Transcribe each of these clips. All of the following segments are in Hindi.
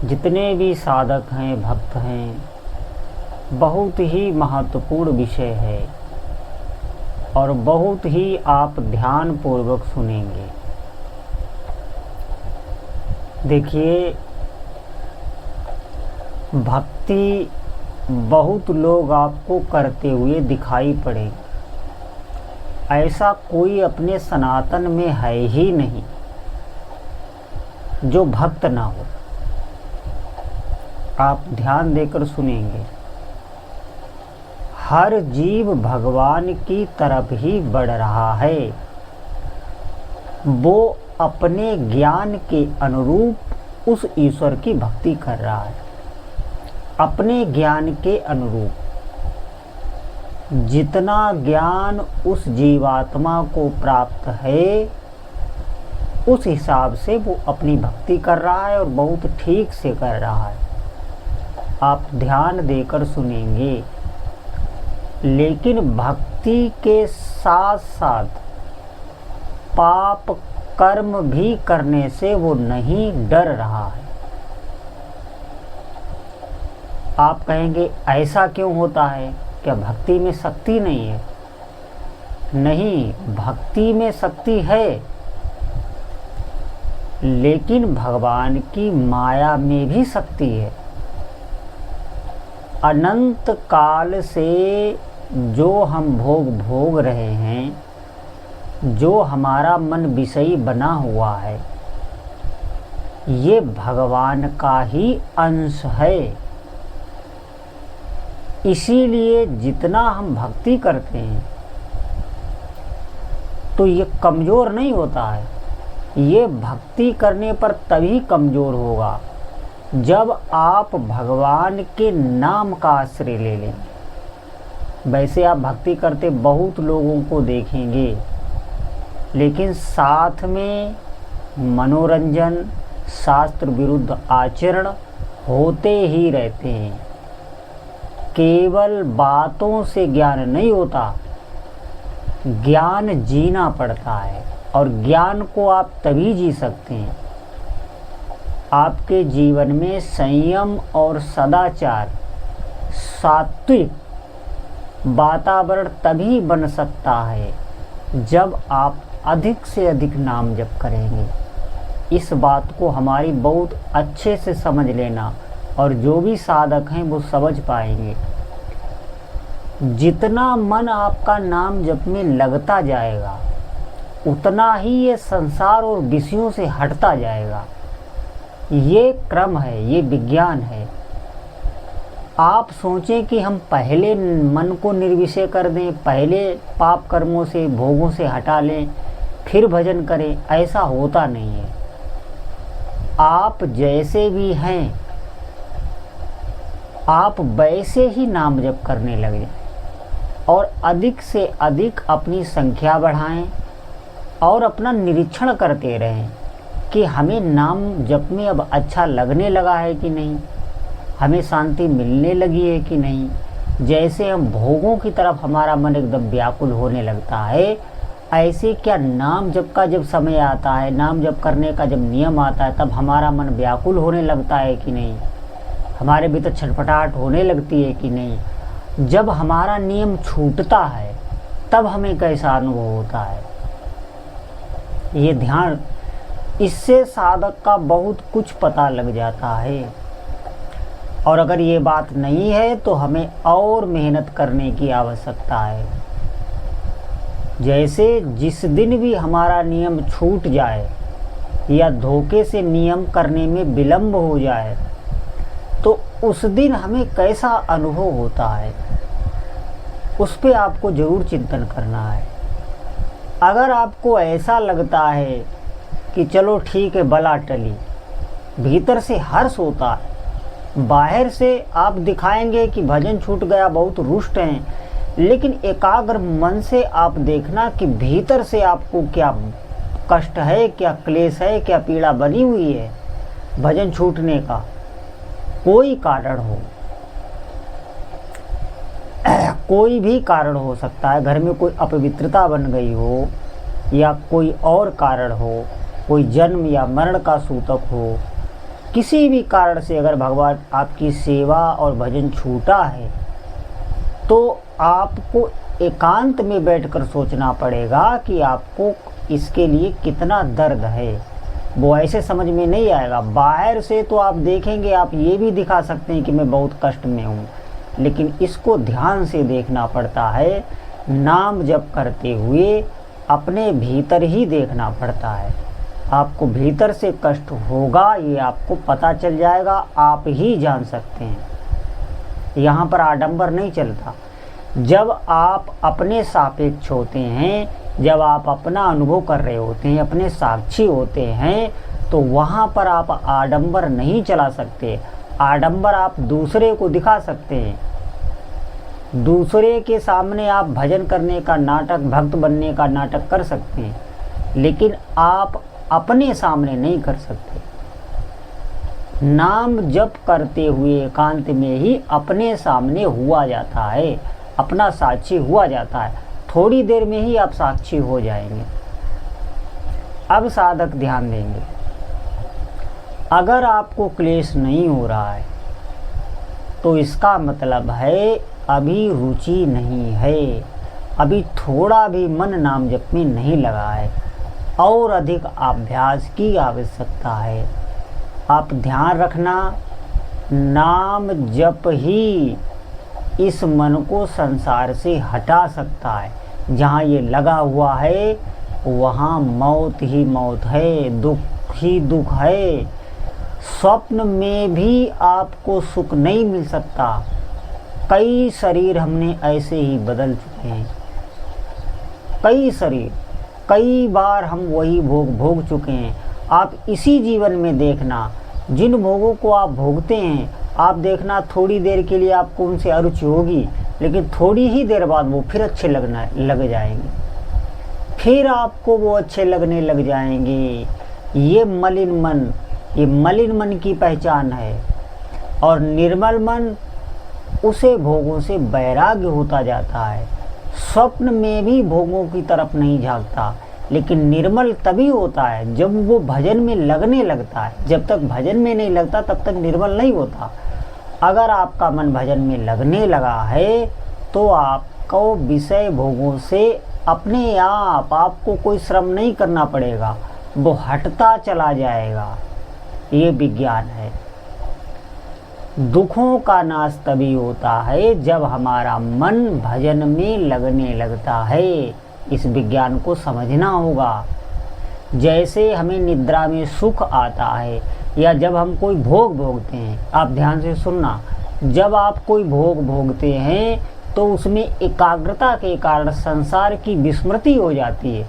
जितने भी साधक हैं, भक्त हैं, बहुत ही महत्वपूर्ण विषय है और बहुत ही आप ध्यान पूर्वक सुनेंगे। देखिए, भक्ति बहुत लोग आपको करते हुए दिखाई पड़े, ऐसा कोई अपने सनातन में है ही नहीं जो भक्त ना हो। आप ध्यान देकर सुनेंगे। हर जीव भगवान की तरफ ही बढ़ रहा है, वो अपने ज्ञान के अनुरूप उस ईश्वर की भक्ति कर रहा है। अपने ज्ञान के अनुरूप जितना ज्ञान उस जीवात्मा को प्राप्त है, उस हिसाब से वो अपनी भक्ति कर रहा है और बहुत ठीक से कर रहा है। आप ध्यान देकर सुनेंगे। लेकिन भक्ति के साथ साथ पाप कर्म भी करने से वो नहीं डर रहा है। आप कहेंगे ऐसा क्यों होता है? क्या भक्ति में शक्ति नहीं है? नहीं, भक्ति में शक्ति है, लेकिन भगवान की माया में भी शक्ति है। अनंत काल से जो हम भोग रहे हैं, जो हमारा मन विषयी बना हुआ है, ये भगवान का ही अंश है। इसीलिए जितना हम भक्ति करते हैं तो ये कमज़ोर नहीं होता है। ये भक्ति करने पर तभी कमज़ोर होगा जब आप भगवान के नाम का आश्रय ले लेंगे। वैसे आप भक्ति करते बहुत लोगों को देखेंगे, लेकिन साथ में मनोरंजन, शास्त्र विरुद्ध आचरण होते ही रहते हैं। केवल बातों से ज्ञान नहीं होता, ज्ञान जीना पड़ता है। और ज्ञान को आप तभी जी सकते हैं, आपके जीवन में संयम और सदाचार, सात्विक वातावरण तभी बन सकता है जब आप अधिक से अधिक नाम जप करेंगे। इस बात को हमारी बहुत अच्छे से समझ लेना, और जो भी साधक हैं वो समझ पाएंगे। जितना मन आपका नाम जप में लगता जाएगा, उतना ही ये संसार और विषयों से हटता जाएगा। ये क्रम है, ये विज्ञान है। आप सोचें कि हम पहले मन को निर्विषय कर दें, पहले पाप कर्मों से, भोगों से हटा लें, फिर भजन करें, ऐसा होता नहीं है। आप जैसे भी हैं, आप वैसे ही नाम जप करने लगे और अधिक से अधिक अपनी संख्या बढ़ाएं और अपना निरीक्षण करते रहें कि हमें नाम जप में अब अच्छा लगने लगा है कि नहीं, हमें शांति मिलने लगी है कि नहीं। जैसे हम भोगों की तरफ हमारा मन एकदम व्याकुल होने लगता है, ऐसे क्या नाम जप का जब समय आता है, नाम जप करने का जब नियम आता है, तब हमारा मन व्याकुल होने लगता है कि नहीं, हमारे भीतर छटपटाहट होने लगती है कि नहीं। जब हमारा नियम छूटता है तब हमें कैसा अनुभव होता है, ये ध्यान, इससे साधक का बहुत कुछ पता लग जाता है। और अगर ये बात नहीं है तो हमें और मेहनत करने की आवश्यकता है। जैसे जिस दिन भी हमारा नियम छूट जाए या धोखे से नियम करने में विलंब हो जाए, तो उस दिन हमें कैसा अनुभव होता है, उस पे आपको ज़रूर चिंतन करना है। अगर आपको ऐसा लगता है कि चलो ठीक है, बला टली, भीतर से हर्ष होता है, बाहर से आप दिखाएंगे कि भजन छूट गया, बहुत रुष्ट हैं, लेकिन एकाग्र मन से आप देखना कि भीतर से आपको क्या कष्ट है, क्या क्लेश है, क्या पीड़ा बनी हुई है भजन छूटने का। कोई कारण हो, कोई भी कारण हो सकता है, घर में कोई अपवित्रता बन गई हो या कोई और कारण हो, कोई जन्म या मरण का सूतक हो, किसी भी कारण से अगर भगवान आपकी सेवा और भजन छूटा है तो आपको एकांत में बैठकर सोचना पड़ेगा कि आपको इसके लिए कितना दर्द है। वो ऐसे समझ में नहीं आएगा। बाहर से तो आप देखेंगे, आप ये भी दिखा सकते हैं कि मैं बहुत कष्ट में हूँ, लेकिन इसको ध्यान से देखना पड़ता है। नाम जप करते हुए अपने भीतर ही देखना पड़ता है। आपको भीतर से कष्ट होगा, ये आपको पता चल जाएगा, आप ही जान सकते हैं। यहाँ पर आडंबर नहीं चलता। जब आप अपने सापेक्ष होते हैं, जब आप अपना अनुभव कर रहे होते हैं, अपने साक्षी होते हैं, तो वहाँ पर आप आडंबर नहीं चला सकते। आडंबर आप दूसरे को दिखा सकते हैं। दूसरे के सामने आप भजन करने का नाटक, भक्त बनने का नाटक कर सकते हैं, लेकिन आप अपने सामने नहीं कर सकते। नाम जप करते हुए एकांत में ही अपने सामने हुआ जाता है, अपना साक्षी हुआ जाता है। थोड़ी देर में ही आप साक्षी हो जाएंगे। अब साधक ध्यान देंगे। अगर आपको क्लेश नहीं हो रहा है तो इसका मतलब है अभी रुचि नहीं है, अभी थोड़ा भी मन नाम जप में नहीं लगा है, और अधिक अभ्यास की आवश्यकता है। आप ध्यान रखना, नाम जप ही इस मन को संसार से हटा सकता है। जहाँ ये लगा हुआ है वहाँ मौत ही मौत है, दुख ही दुख है। स्वप्न में भी आपको सुख नहीं मिल सकता। कई शरीर हमने ऐसे ही बदल चुके हैं, कई शरीर, कई बार हम वही भोग भोग चुके हैं। आप इसी जीवन में देखना, जिन भोगों को आप भोगते हैं, आप देखना थोड़ी देर के लिए आपको उनसे अरुचि होगी, लेकिन थोड़ी ही देर बाद वो फिर अच्छे लग जाएंगे, फिर आपको वो अच्छे लगने लग जाएंगे। ये मलिन मन की पहचान है। और निर्मल मन, उसे भोगों से वैराग्य होता जाता है। स्वप्न में भी भोगों की तरफ नहीं झांकता, लेकिन निर्मल तभी होता है जब वो भजन में लगने लगता है। जब तक भजन में नहीं लगता तब तक निर्मल नहीं होता। अगर आपका मन भजन में लगने लगा है तो आपको विषय भोगों से अपने आप, आपको कोई श्रम नहीं करना पड़ेगा, वो हटता चला जाएगा। ये विज्ञान है। दुखों का नाश तभी होता है जब हमारा मन भजन में लगने लगता है। इस विज्ञान को समझना होगा। जैसे हमें निद्रा में सुख आता है या जब हम कोई भोग भोगते हैं, आप ध्यान से सुनना, जब आप कोई भोग भोगते हैं तो उसमें एकाग्रता के कारण संसार की विस्मृति हो जाती है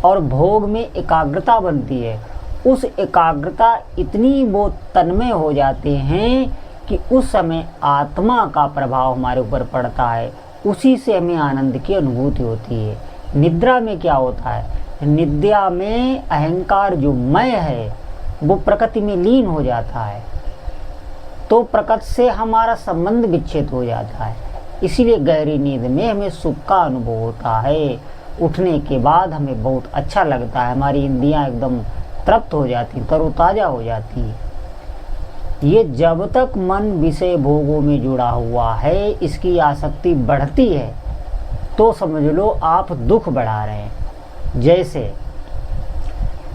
और भोग में एकाग्रता बनती है। उस एकाग्रता इतनी वो तन्मय हो जाते हैं कि उस समय आत्मा का प्रभाव हमारे ऊपर पड़ता है, उसी से हमें आनंद की अनुभूति होती है। निद्रा में क्या होता है? निद्रा में अहंकार जो मैं है वो प्रकृति में लीन हो जाता है, तो प्रकृति से हमारा संबंध विच्छेद हो जाता है। इसीलिए गहरी नींद में हमें सुख का अनुभव होता है। उठने के बाद हमें बहुत अच्छा लगता है, हमारी इंद्रियां एकदम तृप्त हो जाती, तरोताजा हो जाती है। ये जब तक मन विषय भोगों में जुड़ा हुआ है, इसकी आसक्ति बढ़ती है तो समझ लो आप दुख बढ़ा रहे हैं। जैसे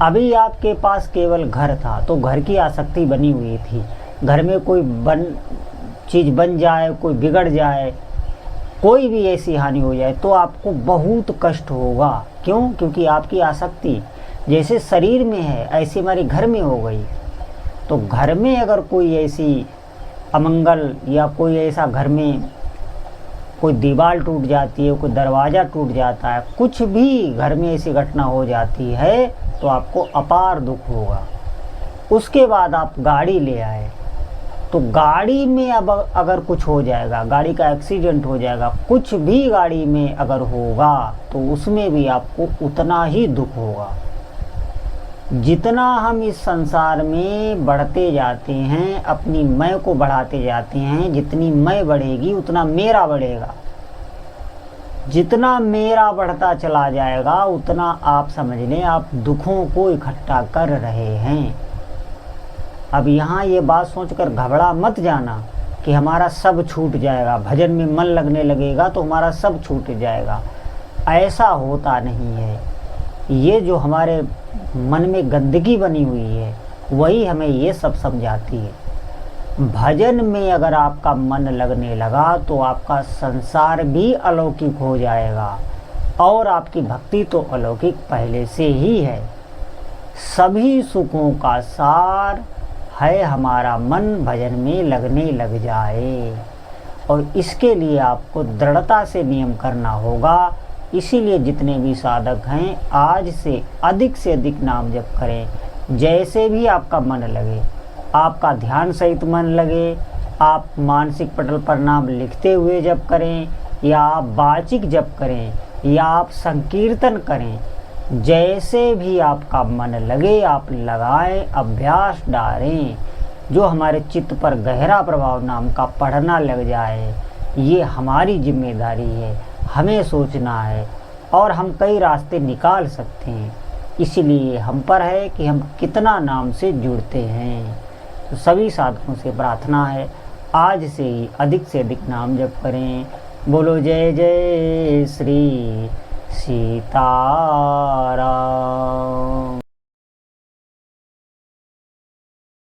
अभी आपके पास केवल घर था तो घर की आसक्ति बनी हुई थी, घर में कोई चीज़ बन जाए, कोई बिगड़ जाए, कोई भी ऐसी हानि हो जाए तो आपको बहुत कष्ट होगा। क्यों? क्योंकि आपकी आसक्ति जैसे शरीर में है ऐसे हमारे घर में हो गई। तो घर में अगर कोई ऐसी अमंगल या कोई ऐसा घर में कोई दीवार टूट जाती है, कोई दरवाज़ा टूट जाता है, कुछ भी घर में ऐसी घटना हो जाती है तो आपको अपार दुख होगा। उसके बाद आप गाड़ी ले आए तो गाड़ी में अब अगर कुछ हो जाएगा, गाड़ी का एक्सीडेंट हो जाएगा, कुछ भी गाड़ी में अगर होगा तो उसमें भी आपको उतना ही दुख होगा। जितना हम इस संसार में बढ़ते जाते हैं, अपनी मैं को बढ़ाते जाते हैं, जितनी मैं बढ़ेगी उतना मेरा बढ़ेगा। जितना मेरा बढ़ता चला जाएगा उतना आप समझ लें आप दुखों को इकट्ठा कर रहे हैं। अब यहाँ ये बात सोचकर घबरा मत जाना कि हमारा सब छूट जाएगा, भजन में मन लगने लगेगा तो हमारा सब छूट जाएगा। ऐसा होता नहीं है। ये जो हमारे मन में गंदगी बनी हुई है वही हमें ये सब समझाती है। भजन में अगर आपका मन लगने लगा तो आपका संसार भी अलौकिक हो जाएगा और आपकी भक्ति तो अलौकिक पहले से ही है। सभी सुखों का सार है हमारा मन भजन में लगने लग जाए, और इसके लिए आपको दृढ़ता से नियम करना होगा। इसीलिए जितने भी साधक हैं आज से अधिक नाम जप करें। जैसे भी आपका मन लगे, आपका ध्यान सहित मन लगे, आप मानसिक पटल पर नाम लिखते हुए जप करें या आप वाचिक जप करें या आप संकीर्तन करें, जैसे भी आपका मन लगे आप लगाएं, अभ्यास डालें। जो हमारे चित्त पर गहरा प्रभाव नाम का पढ़ना लग जाए, ये हमारी जिम्मेदारी है, हमें सोचना है और हम कई रास्ते निकाल सकते हैं। इसलिए हम पर है कि हम कितना नाम से जुड़ते हैं। तो सभी साधकों से प्रार्थना है आज से ही अधिक से अधिक नाम जप करें। बोलो जय जय श्री सीताराम।